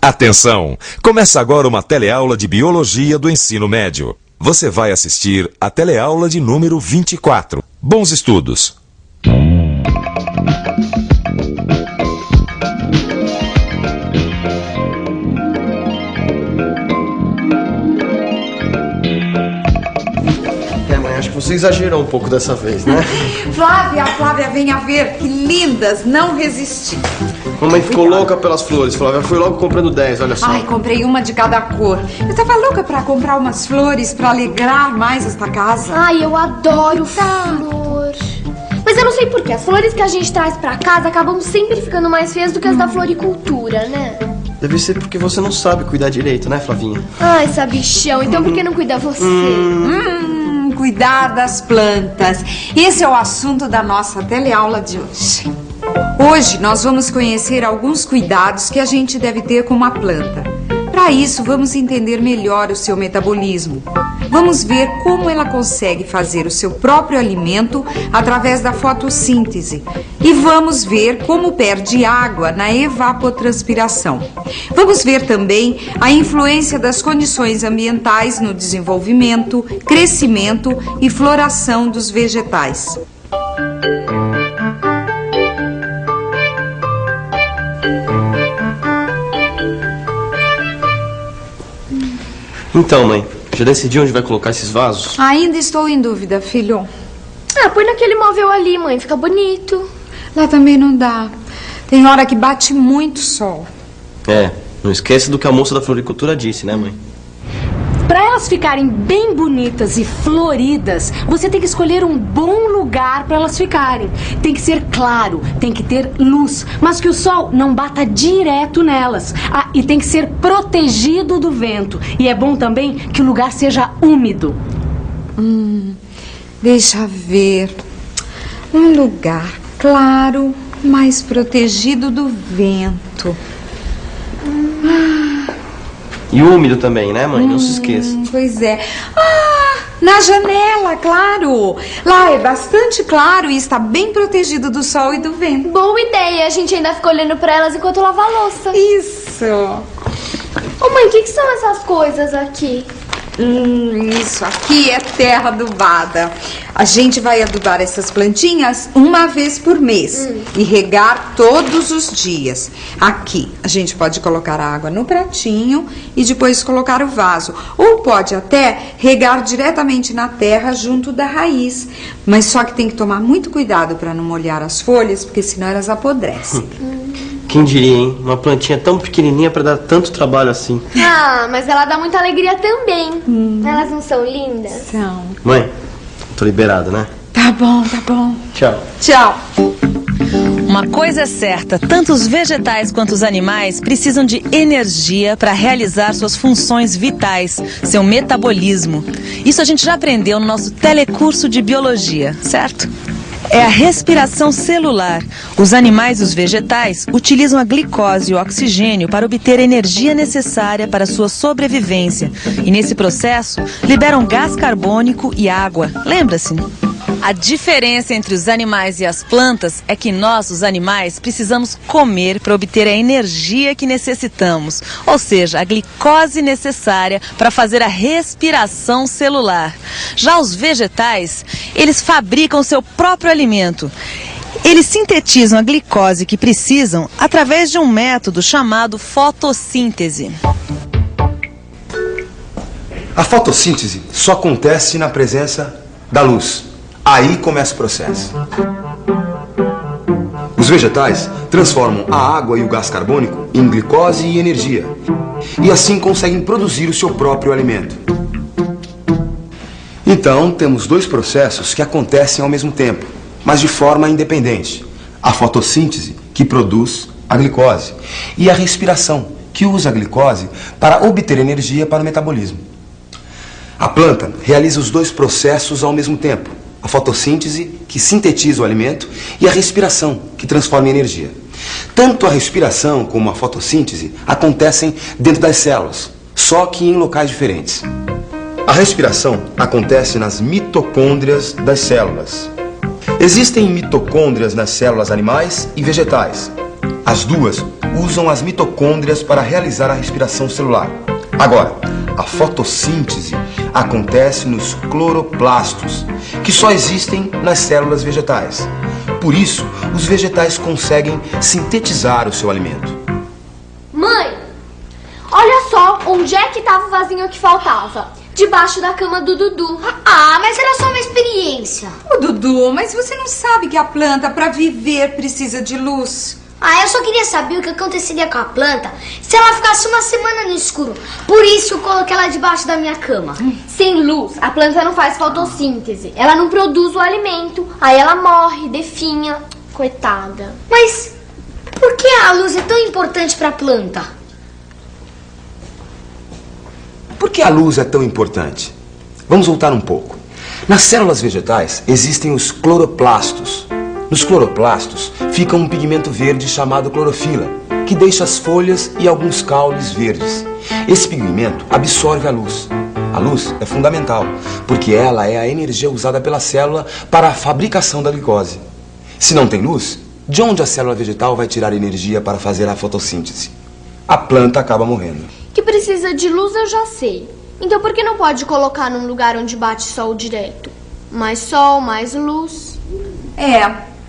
Atenção! Começa agora uma teleaula de Biologia do Ensino Médio. Você vai assistir a teleaula de número 24. Bons estudos! Acho que você exagerou um pouco dessa vez, né? Flávia, venha ver, que lindas, não resisti. Mamãe ficou louca pelas flores, Flávia. Fui logo comprando 10, olha só. Ai, comprei uma de cada cor. Eu tava louca pra comprar umas flores pra alegrar mais esta casa. Ai, eu adoro flor. Mas eu não sei porquê, as flores que a gente traz pra casa acabam sempre ficando mais feias do que as da floricultura, né? Deve ser porque você não sabe cuidar direito, né, Flavinha? Ai, sabichão, então por que não cuida você? Cuidar das plantas. Esse é o assunto da nossa teleaula de hoje. Hoje nós vamos conhecer alguns cuidados que a gente deve ter com uma planta. Para isso, vamos entender melhor o seu metabolismo. Vamos ver como ela consegue fazer o seu próprio alimento através da fotossíntese. E vamos ver como perde água na evapotranspiração. Vamos ver também a influência das condições ambientais no desenvolvimento, crescimento e floração dos vegetais. Então, mãe, já decidiu onde vai colocar esses vasos? Ainda estou em dúvida, filho. Ah, põe naquele móvel ali, mãe, fica bonito. Lá também não dá. Tem hora que bate muito sol. É, não esqueça do que a moça da floricultura disse, né, mãe? Para elas ficarem bem bonitas e floridas, você tem que escolher um bom lugar para elas ficarem. Tem que ser claro, tem que ter luz, mas que o sol não bata direto nelas. Ah, e tem que ser protegido do vento. E é bom também que o lugar seja úmido. Deixa ver. Um lugar claro, mas protegido do vento. E úmido também, né, mãe? Não se esqueça. Pois é. Na janela, claro. Lá é bastante claro e está bem protegido do sol e do vento. Boa ideia, a gente ainda fica olhando pra elas enquanto lava a louça. Isso. Ô mãe, o que são essas coisas aqui? Isso aqui é terra adubada. A gente vai adubar essas plantinhas uma vez por mês e regar todos os dias. Aqui a gente pode colocar a água no pratinho e depois colocar o vaso. Ou pode até regar diretamente na terra junto da raiz. Mas só que tem que tomar muito cuidado para não molhar as folhas, porque senão elas apodrecem. Quem diria, hein? Uma plantinha tão pequenininha pra dar tanto trabalho assim. Ah, mas ela dá muita alegria também. Elas não são lindas? Então, Mãe, tô liberado, né? tá bom, tá bom. Tchau. Tchau. Uma coisa é certa, tanto os vegetais quanto os animais precisam de energia para realizar suas funções vitais, seu metabolismo. Isso a gente já aprendeu no nosso telecurso de biologia, certo? É a respiração celular. Os animais e os vegetais utilizam a glicose e o oxigênio para obter a energia necessária para sua sobrevivência. E nesse processo, liberam gás carbônico e água. Lembra-se? A diferença entre os animais e as plantas é que nós, os animais, precisamos comer para obter a energia que necessitamos, ou seja, a glicose necessária para fazer a respiração celular. Já os vegetais, eles fabricam seu próprio alimento. Eles sintetizam a glicose que precisam através de um método chamado fotossíntese. A fotossíntese só acontece na presença da luz. Aí começa o processo. Os vegetais transformam a água e o gás carbônico em glicose e energia. E assim conseguem produzir o seu próprio alimento. Então, temos dois processos que acontecem ao mesmo tempo, mas de forma independente. A fotossíntese, que produz a glicose, e a respiração, que usa a glicose para obter energia para o metabolismo. A planta realiza os dois processos ao mesmo tempo. A fotossíntese, que sintetiza o alimento, e a respiração, que transforma em energia. Tanto a respiração como a fotossíntese acontecem dentro das células, só que em locais diferentes. A respiração acontece nas mitocôndrias das células. Existem mitocôndrias nas células animais e vegetais. As duas usam as mitocôndrias para realizar a respiração celular. Agora, a fotossíntese acontece nos cloroplastos, que só existem nas células vegetais. Por isso, os vegetais conseguem sintetizar o seu alimento. Mãe, olha só onde é que estava o vasinho que faltava. Debaixo da cama do Dudu. Ah, mas era só uma experiência. Ô, Dudu, mas você não sabe que a planta, para viver, precisa de luz? Ah, eu só queria saber o que aconteceria com a planta se ela ficasse uma semana no escuro. Por isso eu coloquei ela debaixo da minha cama. Sem luz, a planta não faz fotossíntese. Ela não produz o alimento. Aí ela morre, definha. Coitada. Mas por que a luz é tão importante para a planta? Por que a luz é tão importante? Vamos voltar um pouco. Nas células vegetais existem os cloroplastos. Nos cloroplastos fica um pigmento verde chamado clorofila, que deixa as folhas e alguns caules verdes. Esse pigmento absorve a luz. A luz é fundamental, porque ela é a energia usada pela célula para a fabricação da glicose. Se não tem luz, de onde a célula vegetal vai tirar energia para fazer a fotossíntese? A planta acaba morrendo. Que precisa de luz eu já sei. Então por que não pode colocar num lugar onde bate sol direto? Mais sol, mais luz.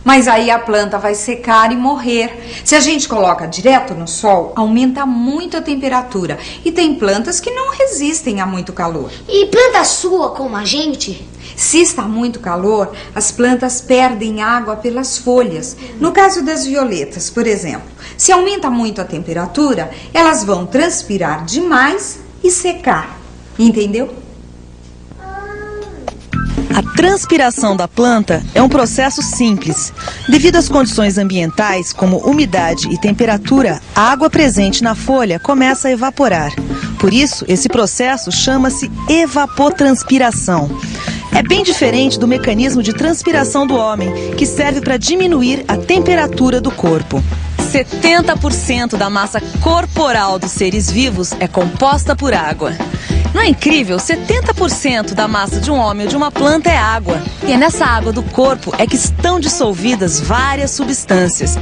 Mas aí a planta vai secar e morrer. Se a gente coloca direto no sol, aumenta muito a temperatura. E tem plantas que não resistem a muito calor. E planta sua como a gente? Se está muito calor, as plantas perdem água pelas folhas. No caso das violetas, por exemplo, se aumenta muito a temperatura, elas vão transpirar demais e secar. Entendeu? A transpiração da planta é um processo simples. Devido às condições ambientais, como umidade e temperatura, a água presente na folha começa a evaporar. Por isso, esse processo chama-se evapotranspiração. É bem diferente do mecanismo de transpiração do homem, que serve para diminuir a temperatura do corpo. 70% da massa corporal dos seres vivos é composta por água. Não é incrível? 70% da massa de um homem ou de uma planta é água. E é nessa água do corpo é que estão dissolvidas várias substâncias.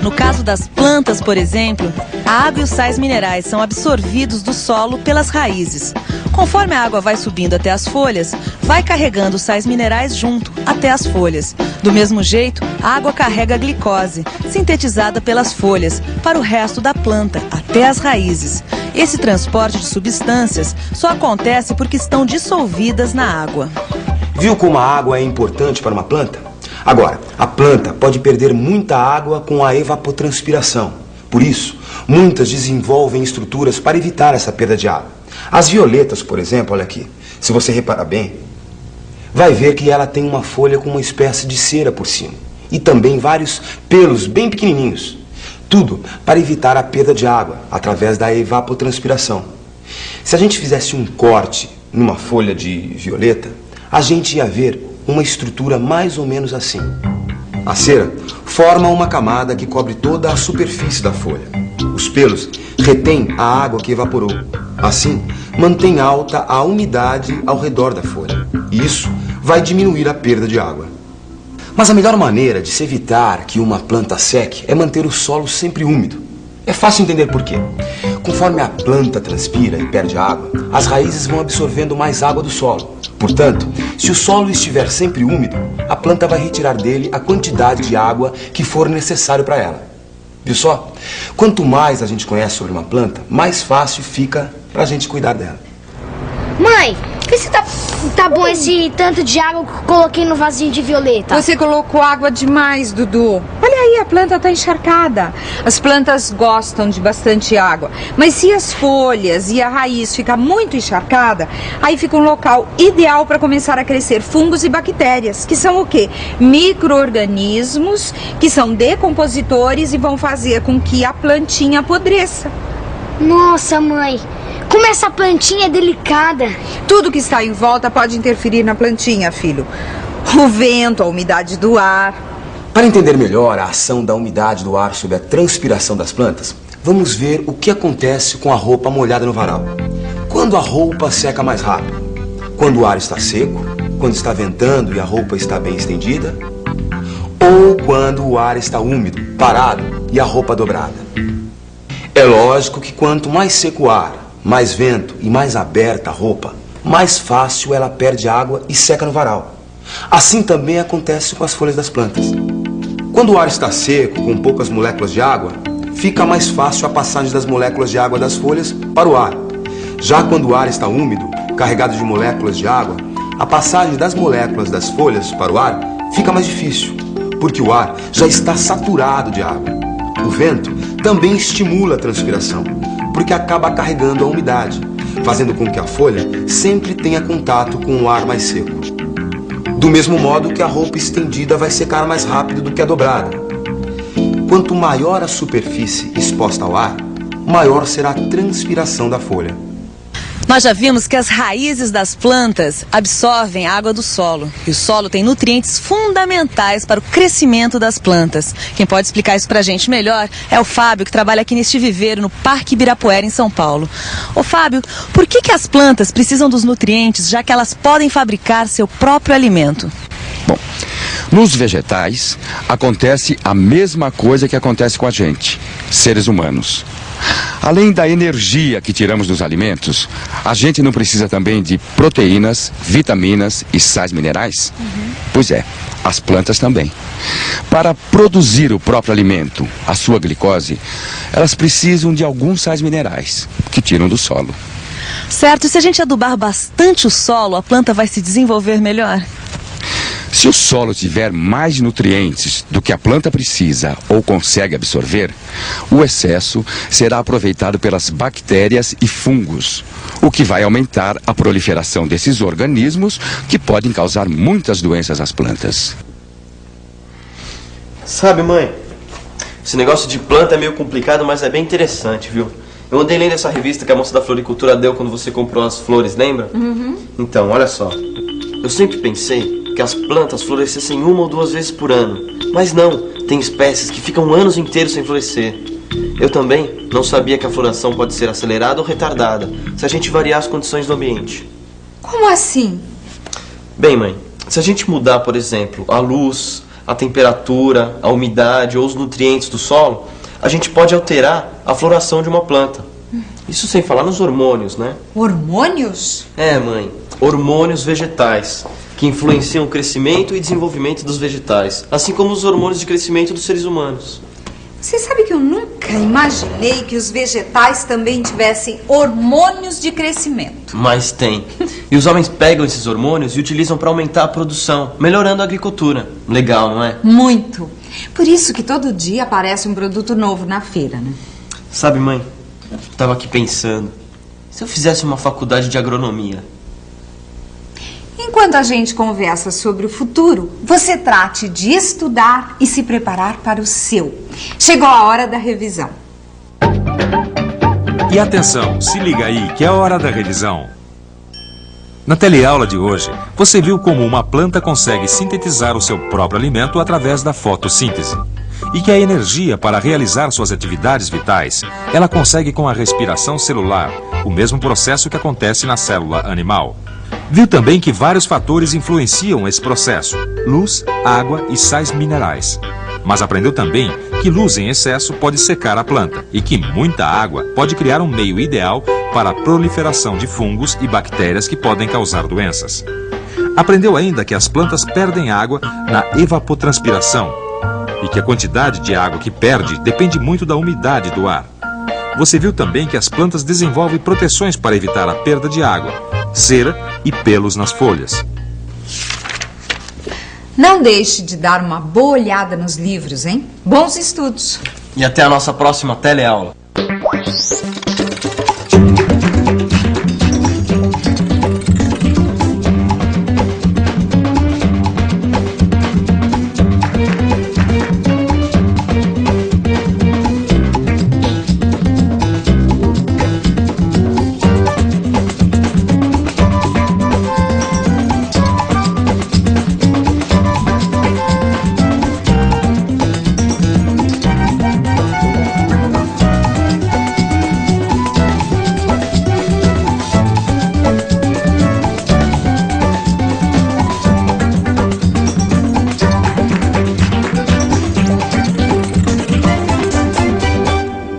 No caso das plantas, por exemplo, a água e os sais minerais são absorvidos do solo pelas raízes. Conforme a água vai subindo até as folhas, vai carregando os sais minerais junto, até as folhas. Do mesmo jeito, a água carrega a glicose, sintetizada pelas folhas, para o resto da planta, até as raízes. Esse transporte de substâncias só acontece porque estão dissolvidas na água. Viu como a água é importante para uma planta? Agora, a planta pode perder muita água com a evapotranspiração. Por isso, muitas desenvolvem estruturas para evitar essa perda de água. As violetas, por exemplo, olha aqui, se você reparar bem, vai ver que ela tem uma folha com uma espécie de cera por cima. E também vários pelos bem pequenininhos. Tudo para evitar a perda de água, através da evapotranspiração. Se a gente fizesse um corte numa folha de violeta, a gente ia ver uma estrutura mais ou menos assim. A cera forma uma camada que cobre toda a superfície da folha. Os pelos retêm a água que evaporou. Assim, mantém alta a umidade ao redor da folha. E isso vai diminuir a perda de água. Mas a melhor maneira de se evitar que uma planta seque é manter o solo sempre úmido. É fácil entender por quê. Conforme a planta transpira e perde água, as raízes vão absorvendo mais água do solo. Portanto, se o solo estiver sempre úmido, a planta vai retirar dele a quantidade de água que for necessário para ela. Viu só? Quanto mais a gente conhece sobre uma planta, mais fácil fica para a gente cuidar dela. Mãe, vê se tá bom esse tanto de água que eu coloquei no vasinho de violeta. Você colocou água demais, Dudu. Olha aí, a planta tá encharcada. As plantas gostam de bastante água. Mas se as folhas e a raiz ficar muito encharcada, aí fica um local ideal para começar a crescer fungos e bactérias, que são o quê? Micro-organismos que são decompositores e vão fazer com que a plantinha apodreça. Nossa, mãe, como essa plantinha é delicada. Tudo que está em volta pode interferir na plantinha, filho. O vento, a umidade do ar. Para entender melhor a ação da umidade do ar sobre a transpiração das plantas, vamos ver o que acontece com a roupa molhada no varal. Quando a roupa seca mais rápido? Quando o ar está seco? Quando está ventando e a roupa está bem estendida? ou quando o ar está úmido, parado e a roupa dobrada. É lógico que quanto mais seco o ar, mais vento e mais aberta a roupa, mais fácil ela perde água e seca no varal. Assim também acontece com as folhas das plantas. Quando o ar está seco, com poucas moléculas de água, fica mais fácil a passagem das moléculas de água das folhas para o ar. Já quando o ar está úmido, carregado de moléculas de água, a passagem das moléculas das folhas para o ar fica mais difícil, porque o ar já está saturado de água. O vento também estimula a transpiração, porque acaba carregando a umidade, fazendo com que a folha sempre tenha contato com o ar mais seco. Do mesmo modo que a roupa estendida vai secar mais rápido do que a dobrada. Quanto maior a superfície exposta ao ar, maior será a transpiração da folha. Nós já vimos que as raízes das plantas absorvem a água do solo. E o solo tem nutrientes fundamentais para o crescimento das plantas. Quem pode explicar isso pra gente melhor é o Fábio, que trabalha aqui neste viveiro no Parque Ibirapuera, em São Paulo. Ô Fábio, por que as plantas precisam dos nutrientes, já que elas podem fabricar seu próprio alimento? Bom, nos vegetais acontece a mesma coisa que acontece com a gente, seres humanos. Além da energia que tiramos dos alimentos, a gente não precisa também de proteínas, vitaminas e sais minerais? Pois é, as plantas também. Para produzir o próprio alimento, a sua glicose, elas precisam de alguns sais minerais que tiram do solo. Certo, e se a gente adubar bastante o solo, a planta vai se desenvolver melhor? Se o solo tiver mais nutrientes do que a planta precisa ou consegue absorver, o excesso será aproveitado pelas bactérias e fungos, o que vai aumentar a proliferação desses organismos que podem causar muitas doenças às plantas. Sabe, mãe, esse negócio de planta é meio complicado, mas é bem interessante, viu? Eu andei lendo essa revista que a moça da floricultura deu quando você comprou as flores, lembra? Então, olha só. Eu sempre pensei que as plantas florescessem 1 ou 2 vezes por ano. Mas não, tem espécies que ficam anos inteiros sem florescer. Eu também não sabia que a floração pode ser acelerada ou retardada, se a gente variar as condições do ambiente. Como assim? Bem, mãe, se a gente mudar, por exemplo, a luz, a temperatura, a umidade ou os nutrientes do solo, a gente pode alterar a floração de uma planta. Isso sem falar nos hormônios, né? Hormônios? É, mãe, hormônios vegetais, que influenciam o crescimento e desenvolvimento dos vegetais, assim como os hormônios de crescimento dos seres humanos. Você sabe que eu nunca imaginei que os vegetais também tivessem hormônios de crescimento. Mas tem. E os homens pegam esses hormônios e utilizam para aumentar a produção, melhorando a agricultura. Legal, não é? Muito. Por isso que todo dia aparece um produto novo na feira, né? Sabe, mãe, eu tava aqui pensando, se eu fizesse uma faculdade de agronomia... Enquanto a gente conversa sobre o futuro, você trate de estudar e se preparar para o seu. Chegou a hora da revisão. E atenção, se liga aí que é a hora da revisão. Na teleaula de hoje, você viu como uma planta consegue sintetizar o seu próprio alimento através da fotossíntese. E que a energia para realizar suas atividades vitais, ela consegue com a respiração celular, o mesmo processo que acontece na célula animal. Viu também que vários fatores influenciam esse processo: luz, água e sais minerais. Mas aprendeu também que luz em excesso pode secar a planta e que muita água pode criar um meio ideal para a proliferação de fungos e bactérias que podem causar doenças. Aprendeu ainda que as plantas perdem água na evapotranspiração e que a quantidade de água que perde depende muito da umidade do ar. Você viu também que as plantas desenvolvem proteções para evitar a perda de água, cera e pelos nas folhas. Não deixe de dar uma boa olhada nos livros, hein? Bons estudos! E até a nossa próxima teleaula.